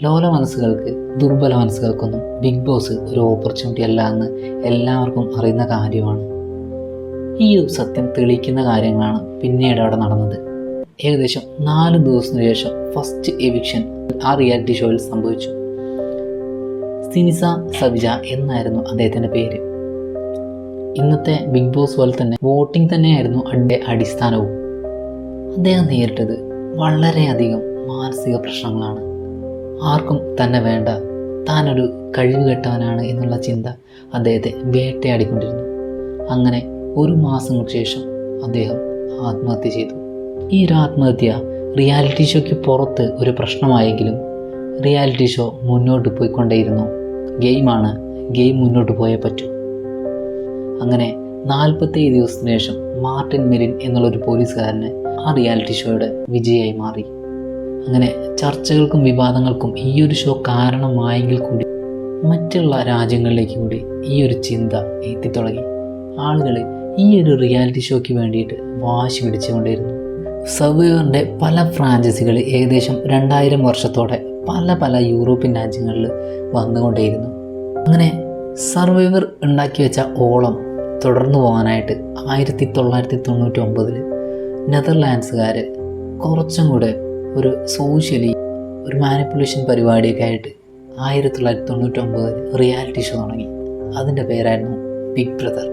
ലോല മനസ്സുകൾക്ക്, ദുർബല മനസ്സുകൾക്കൊന്നും big boss ഒരു opportunity അല്ല എന്ന് എല്ലാവർക്കും അറിയുന്ന കാര്യമാണ്. ഈ ഒരു സത്യം തെളിയിക്കുന്ന കാര്യങ്ങളാണ് പിന്നീട് അവിടെ നടന്നത്. ഏകദേശം 4 ദിവസത്തിന് ശേഷം ഫസ്റ്റ് എവിക്ഷൻ ആ റിയാലിറ്റി ഷോയിൽ സംഭവിച്ചു. സിനിസ സവിജ എന്നായിരുന്നു അദ്ദേഹത്തിൻ്റെ പേര്. ഇന്നത്തെ ബിഗ് ബോസ് പോലെ തന്നെ വോട്ടിംഗ് തന്നെയായിരുന്നു അടിസ്ഥാനവും. അദ്ദേഹം നേരിട്ടത് വളരെയധികം മാനസിക പ്രശ്നങ്ങളാണ്. ആർക്കും തന്നെ വേണ്ട, താനൊരു കഴിവ് കെട്ടവനാണ് എന്നുള്ള ചിന്ത അദ്ദേഹത്തെ വേട്ടയാടിക്കൊണ്ടിരുന്നു. അങ്ങനെ 1 മാസങ്ങൾക്ക് ശേഷം അദ്ദേഹം ആത്മഹത്യ ചെയ്തു. ഈ ഒരു ആത്മഹത്യ റിയാലിറ്റി ഷോയ്ക്ക് പുറത്ത് ഒരു പ്രശ്നമായെങ്കിലും റിയാലിറ്റി ഷോ മുന്നോട്ട് പോയിക്കൊണ്ടേയിരുന്നു. ഗെയിമാണ്, ഗെയിം മുന്നോട്ട് പോയേ പറ്റൂ. അങ്ങനെ 47 ദിവസത്തിന് ശേഷം മാർട്ടിൻ മെരിൻ എന്നുള്ളൊരു പോലീസുകാരന് ആ റിയാലിറ്റി ഷോയുടെ വിജയായി മാറി. അങ്ങനെ ചർച്ചകൾക്കും വിവാദങ്ങൾക്കും ഈ ഒരു ഷോ കാരണമായെങ്കിൽ കൂടി മറ്റുള്ള രാജ്യങ്ങളിലേക്ക് കൂടി ഈ ഒരു ചിന്ത എത്തിത്തുടങ്ങി. ആളുകൾ ഈ ഒരു റിയാലിറ്റി ഷോയ്ക്ക് വേണ്ടിയിട്ട് വാശി പിടിച്ചുകൊണ്ടിരുന്നു. സർവൈവറിൻ്റെ പല ഫ്രാഞ്ചൈസികൾ ഏകദേശം 2000 വർഷത്തോടെ പല യൂറോപ്യൻ രാജ്യങ്ങളിൽ വന്നുകൊണ്ടേയിരുന്നു. അങ്ങനെ സർവൈവർ ഉണ്ടാക്കി വെച്ച ഓളം തുടർന്നു പോകാനായിട്ട് 1999 നെതർലാൻഡ്സുകാർ കുറച്ചും കൂടെ ഒരു സോഷ്യലി ഒരു മാനിപ്പുലേഷൻ പരിപാടിയൊക്കെ ആയിട്ട് 1999 റിയാലിറ്റി ഷോ തുടങ്ങി. അതിൻ്റെ പേരായിരുന്നു ബിഗ് ബ്രദർ.